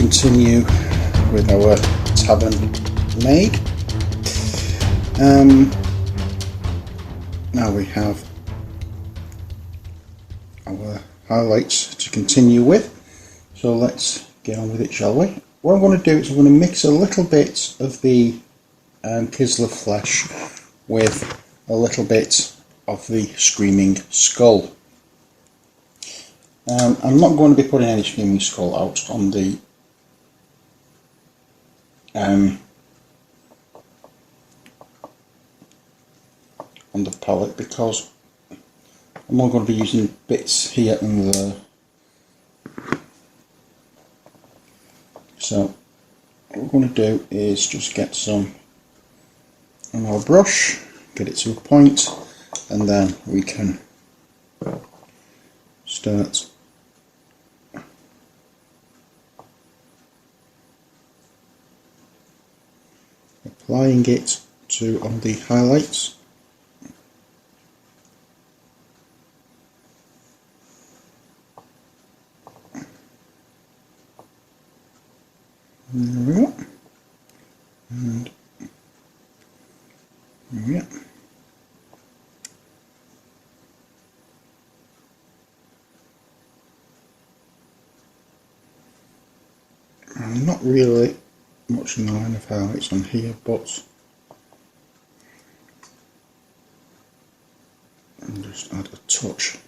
continue with our Tavern Maid. Now we have our highlights to continue with, so let's get on with it, shall we? What I'm going to do is I'm going to mix a little bit of the Kislev flesh with a little bit of the Screaming Skull. I'm not going to be putting any Screaming Skull out on the palette because I'm only going to be using bits here and there. So what we're going to do is just get some on our brush, get it to a point, and then we can start applying it to all the highlights. There we go. And there we go. Not really much in the line of highlights on here, but I'll just add a touch.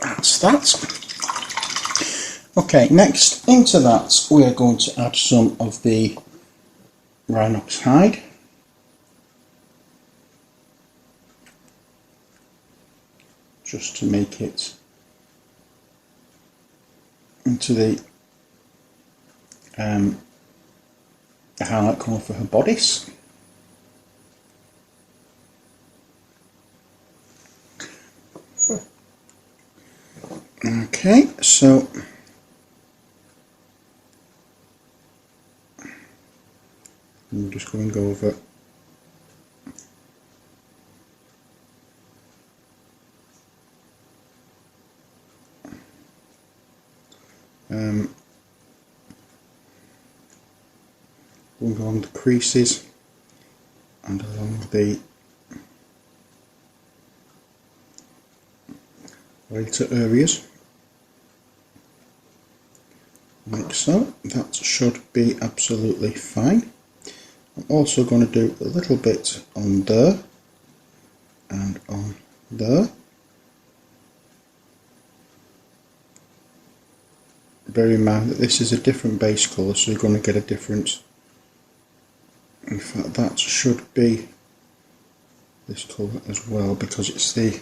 That's that. Okay, next into that we are going to add some of the Rhinox hide. Just to make it into the highlight colour for her bodice. Okay, so I'm just going to go over going along the creases and along the later areas, like so. That should be absolutely fine. I'm also going to do a little bit on there and on there. Bear in mind that this is a different base colour, so you're going to get a different. In fact, that should be this colour as well because it's the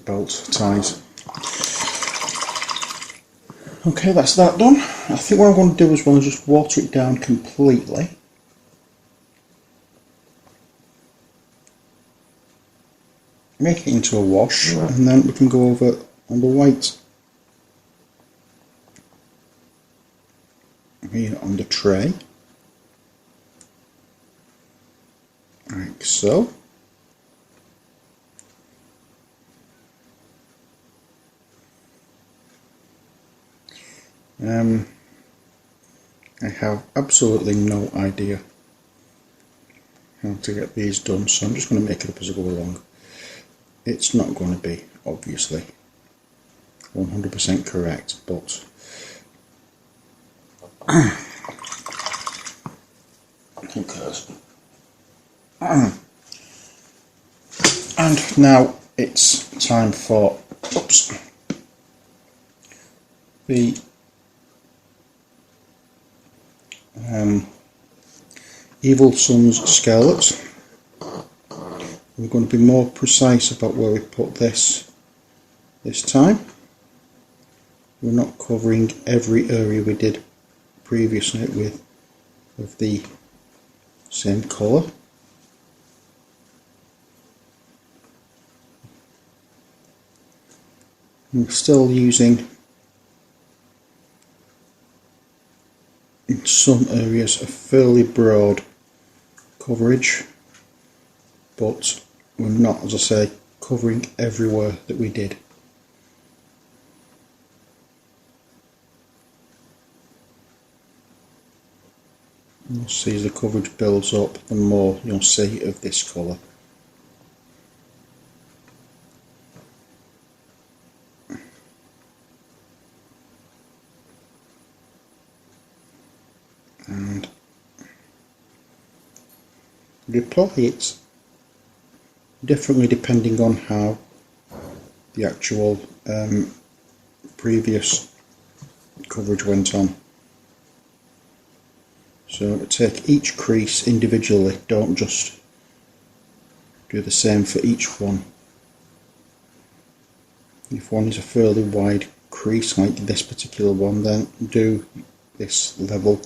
belt ties. Okay, that's that done. I think what I'm going to do as well is just water it down completely. Make it into a wash, and then we can go over on the white here on the tray, like so. I have absolutely no idea how to get these done, so I'm just going to make it up as I go along. It's not going to be obviously 100% correct, but who cares? And now it's time for the Evil Sun's Scarlets. We're going to be more precise about where we put this time. We're not covering every area we did previously with the same colour. We're still using in some areas a fairly broad coverage, but we're not, as I say, covering everywhere that we did. You'll see as the coverage builds up, the more you'll see of this colour. And you apply it differently depending on how the actual previous coverage went on. So take each crease individually, don't just do the same for each one. If one is a fairly wide crease like this particular one, then do this level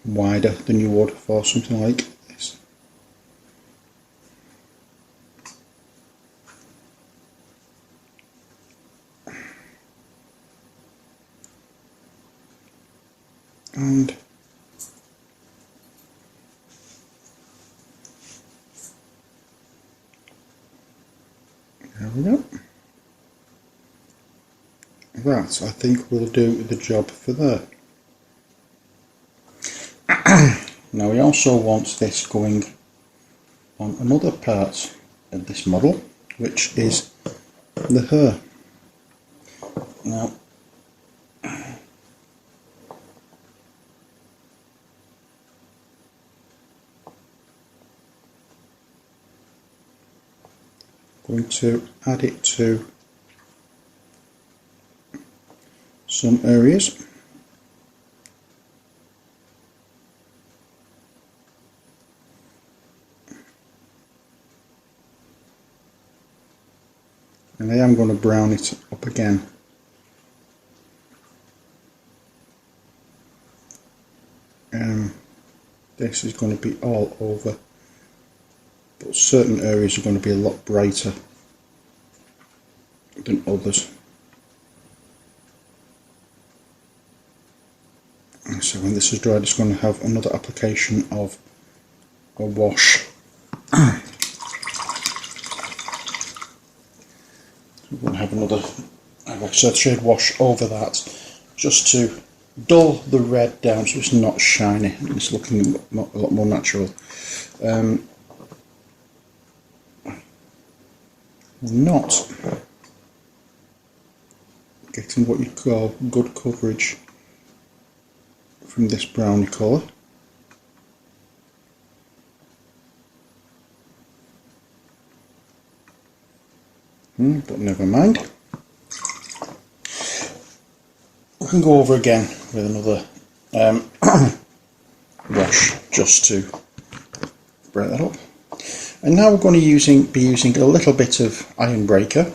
wider than you would for something like this. And there we go. That, I think, will do the job for there. Now we also want this going on another part of this model, which is the hair. Now going to add it to some areas. And I am going to brown it up again. This is going to be all over, but certain areas are going to be a lot brighter than others. And so when this is dried, it's going to have another application of a wash. We're going to have another shade wash over that, just to dull the red down so it's not shiny and it's looking a lot more natural. Not getting what you call good coverage from this browny colour. But never mind. We can go over again with another wash just to break that up. And now we're going to be using a little bit of iron breaker,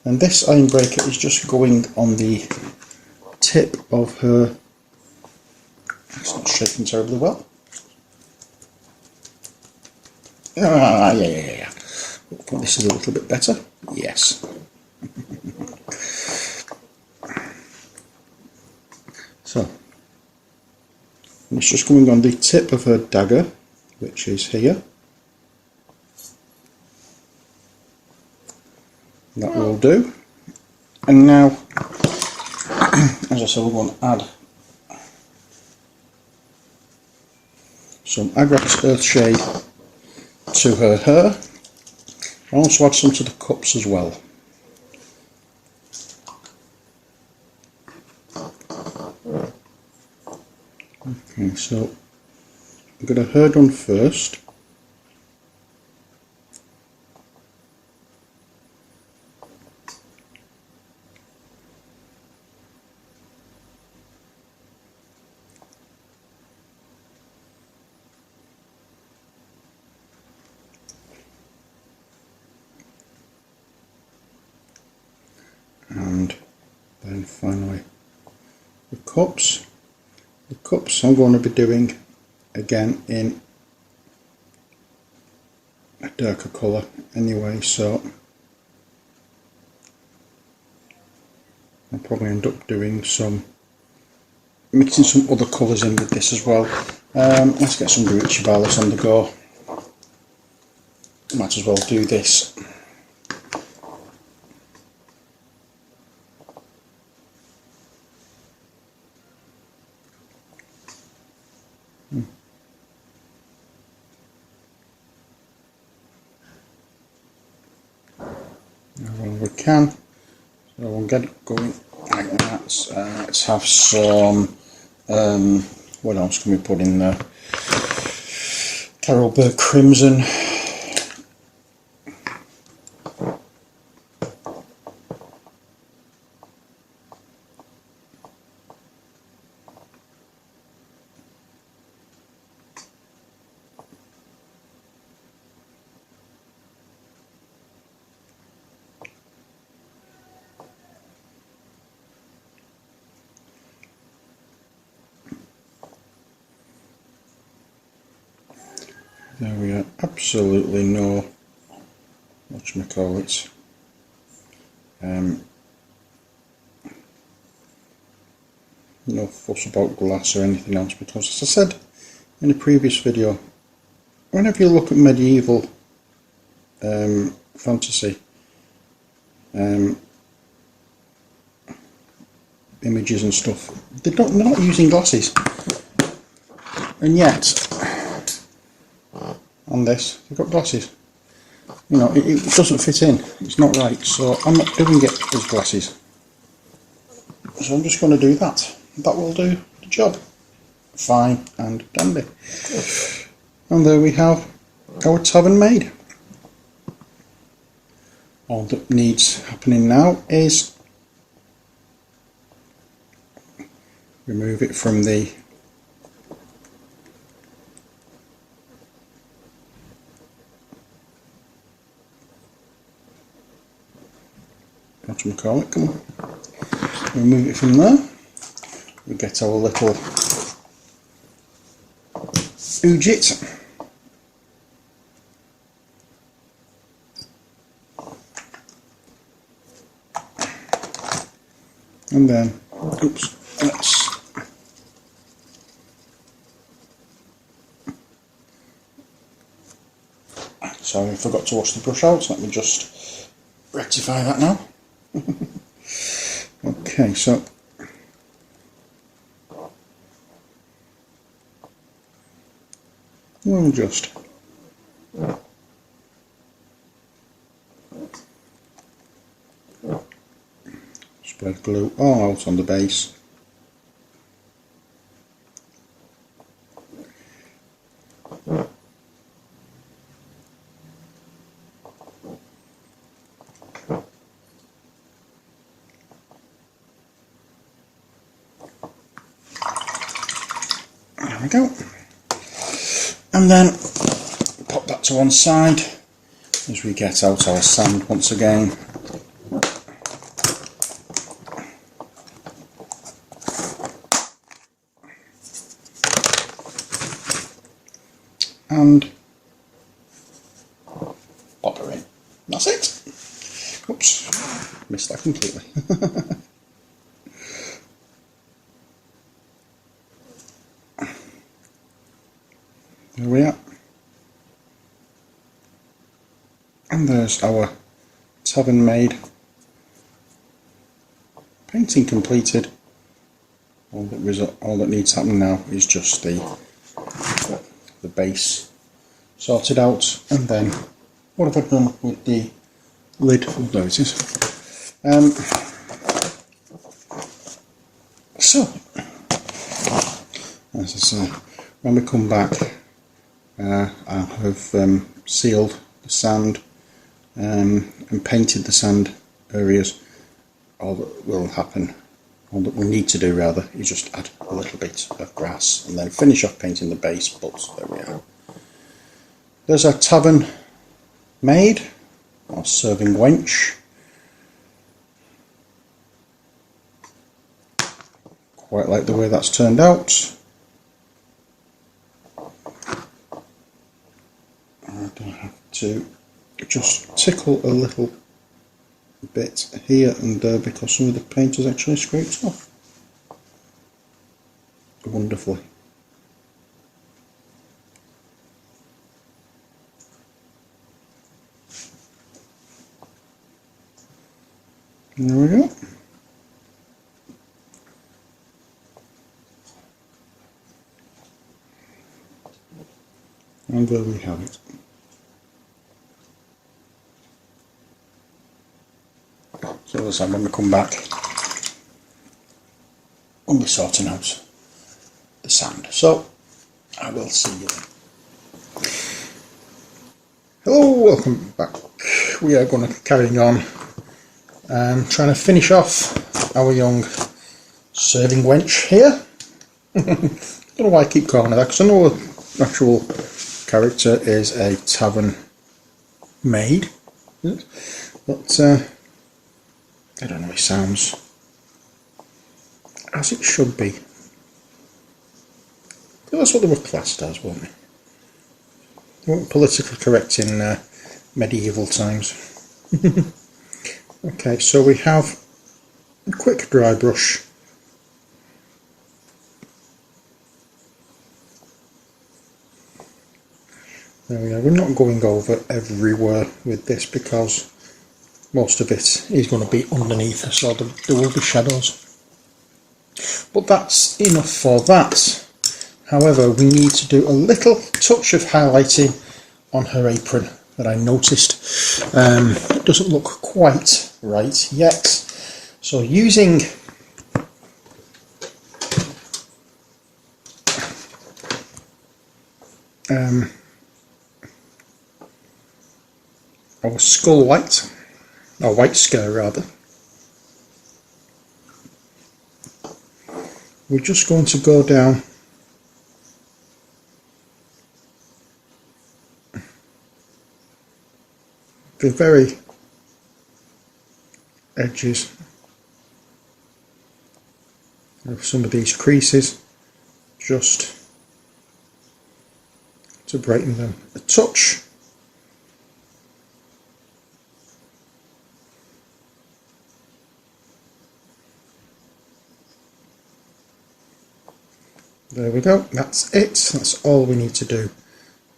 and this iron breaker is just going on the tip of her. It's not shaking terribly well. Yeah. Hopefully this is a little bit better. Yes. So, it's just going on the tip of her dagger, which is here. That will do. And now, as I said, we're going to add some Agrax Earthshade to her hair. I'll also add some to the cups as well. Okay, so I'm going to hair done first. And then finally the cups. The cups I'm going to be doing again in a darker colour anyway, so I'll probably end up doing mixing some other colours in with this as well. Let's get some Gucci Ballas on the go. Might as well do this. Well, we can. So we'll get it going like that. Let's have some. What else can we put in there? Carolburg Crimson. There we are, absolutely no, whatchamacallit, no fuss about glass or anything else, because as I said in a previous video, whenever you look at medieval fantasy images and stuff, they're not using glasses, and yet on this they've got glasses. You know, it doesn't fit in, it's not right, so I'm not doing it with glasses. So I'm just going to do that. That will do the job. Fine and dandy. And there we have our Tavern Maid. All that needs happening now is remove it from the whatchamacallit, come on. Remove it from there. We get our little oojit. And then, oops, let's sorry, I forgot to wash the brush out, so let me just rectify that now. Okay, so we'll just spread glue all out on the base. There we go. And then pop that to one side as we get out our sand once again. And pop her in. That's it. Oops, missed that completely. There we are. And there's our Tavern Maid. Painting completed. All that needs to happen now is just the base sorted out, and then what have I done with the lid? Oh, there it is. So, as I say, when we come back, I have sealed the sand and painted the sand areas. All that will happen, all that we need to do rather, is just add a little bit of grass and then finish off painting the base. But there we are. There's our Tavern Maid, our serving wench. Quite like the way that's turned out. I have to just tickle a little bit here and there because some of the paint has actually scraped off. Wonderfully. There we go. And there we have it. So as I when we come back, we'll be sorting out the sand. So I will see you then. Hello, welcome back. We are going to carry on trying to finish off our young serving wench here. Don't know why I keep calling her that, because I know the actual character is a tavern maid, but I don't know, it sounds as it should be. That's what they were classed as, weren't they? They weren't politically correct in medieval times. Okay, so we have a quick dry brush. There we go. We're not going over everywhere with this because most of it is going to be underneath, so there will be shadows. But that's enough for that. However, we need to do a little touch of highlighting on her apron that I noticed. It doesn't look quite right yet. So using our skull white, or white scare rather, we're just going to go down the very edges of some of these creases, just to brighten them a touch. There we go, that's it, that's all we need to do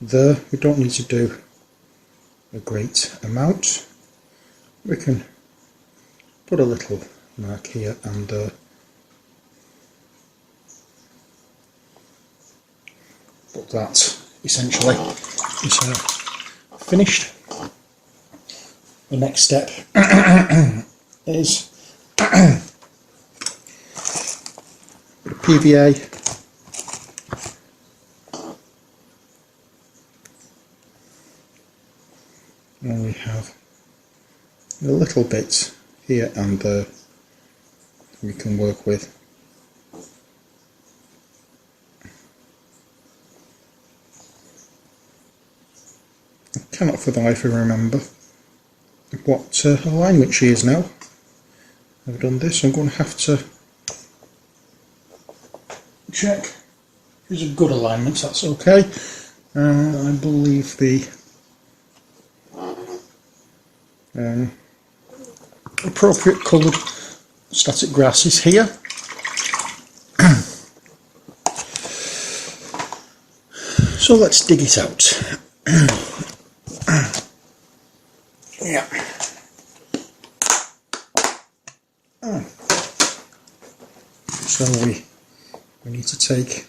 there. We don't need to do a great amount. We can put a little mark here and there. But that essentially is finished. The next step is PVA. And we have a little bit here and there we can work with. I cannot for the life of me remember what alignment she is now. I've done this, I'm going to have to check. She's a good alignment, that's okay. I believe the appropriate coloured static grass is here. So let's dig it out. Yeah. So we need to take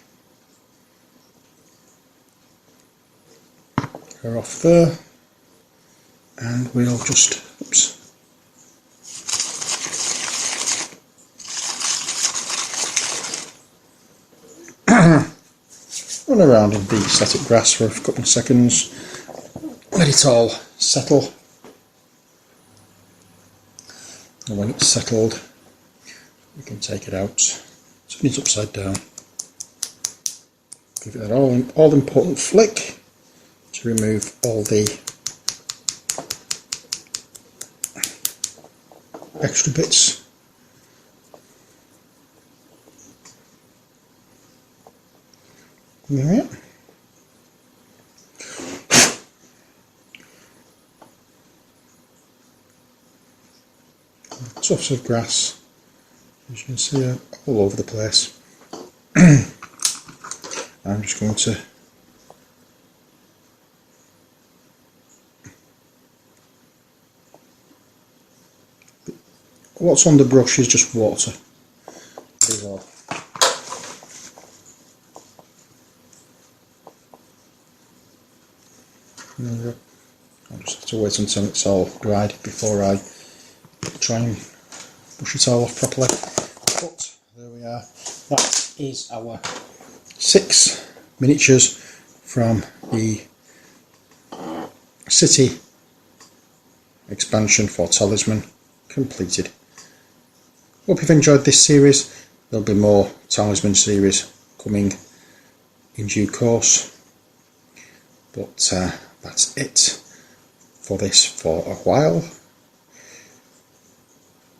her off there, and we'll just run around in the static grass for a couple of seconds, let it all settle, and when it's settled we can take it out, turn it upside down, give it that all important flick to remove all the extra bits. There we are. Tufts of grass, as you can see, are all over the place. I'm just going to what's on the brush is just water. That is all. I'll just have to wait until it's all dried before I try and brush it all off properly. But there we are. That is our 6 miniatures from the city expansion for Talisman completed. Hope you've enjoyed this series. There'll be more Talisman series coming in due course, but that's it for this for a while.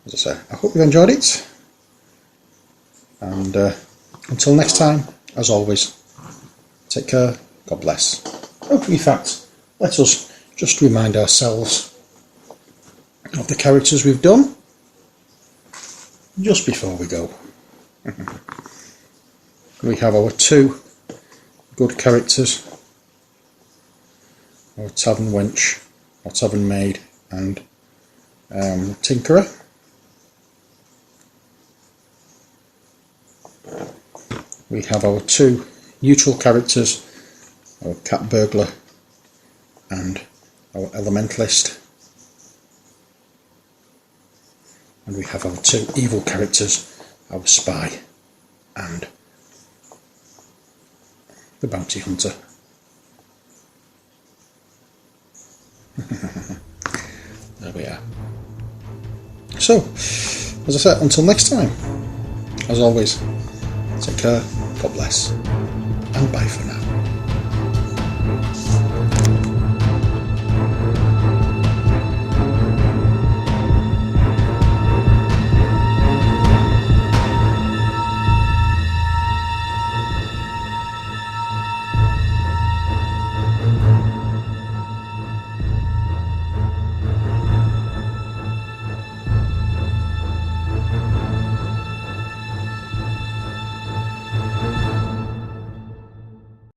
As I say, I hope you've enjoyed it, and until next time, as always, take care, God bless. Oh, in fact, let us just remind ourselves of the characters we've done just before we go. We have our 2 good characters, our Tavern Wench, or Tavern Maid, and Tinkerer. We have our 2 neutral characters, our Cat Burglar and our Elementalist. And we have our 2 evil characters, our Spy and the Bounty Hunter. There we are. So, as I said, until next time, as always, take care, God bless, and bye for now.